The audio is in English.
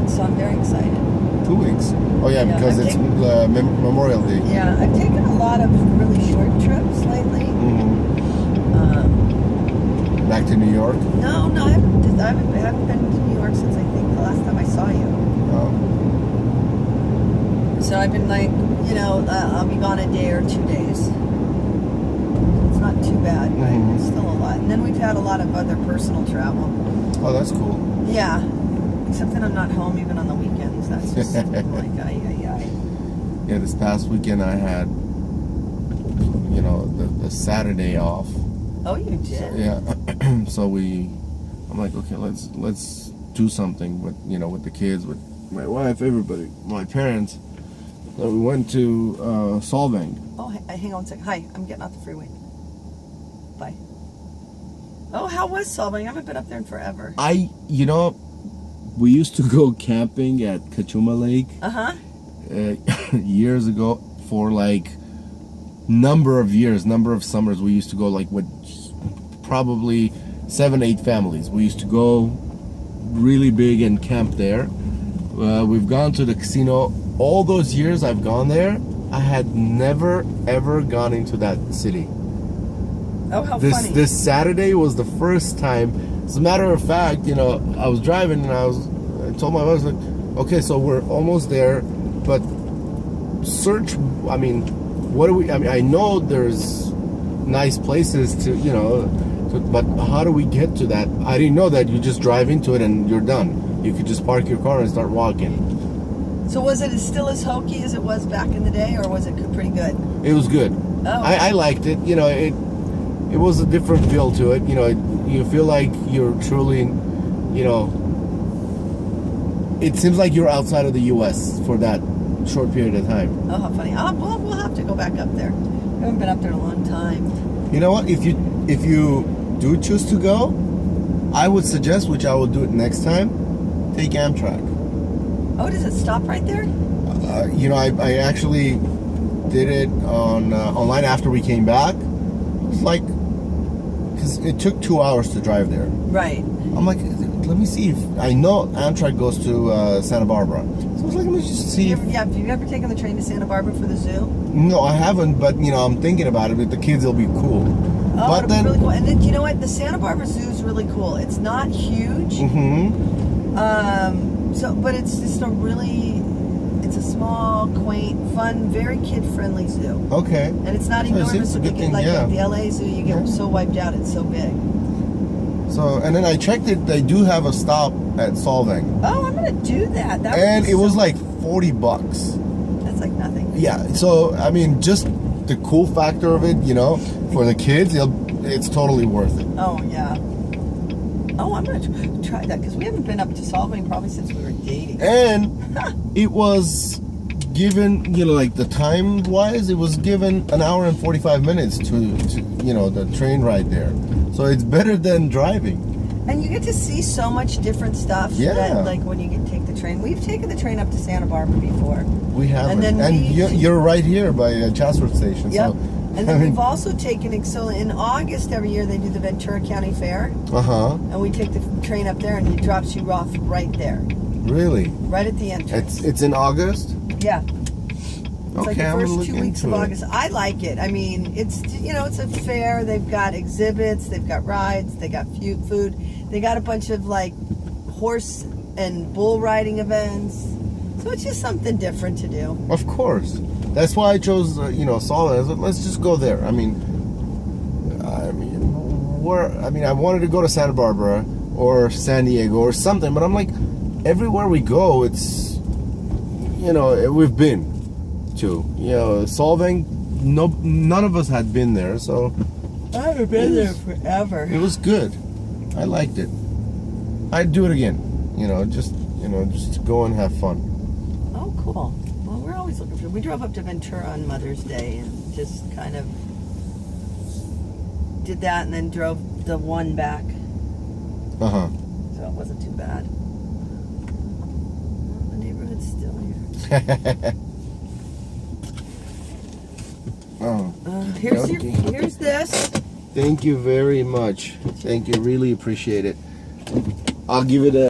weeks, so I'm very excited. 2 weeks. Oh yeah, Yeah, because I'm it's Memorial Day. Yeah, I've taken a lot of really short trips lately. Back to New York. No, I haven't been to New York since I think the last time I saw you. Oh. So I've been like, I'll be gone a day or 2 days. It's not too bad, but it's still a lot. And then we've had a lot of other personal travel. Oh, that's cool. Yeah, except that I'm not home even on the weekends. That's just like, Yeah, this past weekend I had, the Saturday off. Oh, you did? So, yeah. So I'm like, okay, let's do something with the kids, with my wife, everybody, my parents. So we went to Solvang. Oh, hang on a second. Hi, I'm getting off the freeway. Bye. Oh, how was Solvang? I haven't been up there in forever. We used to go camping at Kachuma Lake. Years ago, for like number of summers. We used to go like with probably 7-8 families. We used to go really big and camp there. We've gone to the casino. All those years I've gone there, I had never ever gone into that city. Oh, how funny. This Saturday was the first time. As a matter of fact, I was driving and I told my wife, like, okay, so we're almost there, but I know there's nice places to, but how do we get to that? I didn't know that you just drive into it and you're done. You could just park your car and start walking. So was it still as hokey as it was back in the day, or was it pretty good? It was good. Oh. I liked it. It was a different feel to it. You feel like you're truly, it seems like you're outside of the U.S. for that short period of time. Oh, how funny. We'll have to go back up there. I haven't been up there in a long time. You know what? If you do choose to go, I would suggest, which I will do it next time, take Amtrak. Oh, does it stop right there? I actually did it online after we came back. It's like, because it took 2 hours to drive there. Right. I'm like, let me see if I know Amtrak goes to Santa Barbara. So I was like, let me just see. Have you ever taken the train to Santa Barbara for the zoo? No, I haven't, but I'm thinking about it. With the kids, it'll be cool. Oh, but it'll be really cool. And then you know what? The Santa Barbara Zoo is really cool. It's not huge. But it's just it's a small, quaint, fun, very kid-friendly zoo. Okay. And it's not enormous. So like the LA Zoo, you get so wiped out. It's so big. So, and then I checked it. They do have a stop at Solvang. Oh, I'm gonna do that. And it was like $40. That's like nothing. Yeah. So just the cool factor of it, for the kids, it's totally worth it. Oh yeah. Oh, I'm gonna try that because we haven't been up to Solvang probably since we were dating. And it was given, like the time wise, it was given 1 hour and 45 minutes to the train ride there. So it's better than driving. And you get to see so much different stuff. Yeah. That, like when you take the train. We've taken the train up to Santa Barbara before. We haven't. And you're right here by Chatsworth Station. Yep. So, and then we've also taken, so in August every year they do the Ventura County Fair. And we take the train up there and it drops you off right there. Really? Right at the entrance. It's in August? Yeah. It's like the first 2 weeks of August. I like it. I mean, it's it's a fair. They've got exhibits, they've got rides, they got food. They got a bunch of like horse and bull riding events. So it's just something different to do. Of course. That's why I chose Solvang. Let's just go there. I wanted to go to Santa Barbara or San Diego or something, but I'm like, everywhere we go, it's we've been to Solvang. None of us had been there, so I haven't been there forever. It was good. I liked it. I'd do it again. Just to go and have fun. Oh, cool. Well, we're always looking for. We drove up to Ventura on Mother's Day and just kind of did that, and then drove the one back. So it wasn't too bad. Well, the neighborhood's still here. Here's this. Thank you very much. Thank you. Really appreciate it. I'll give it a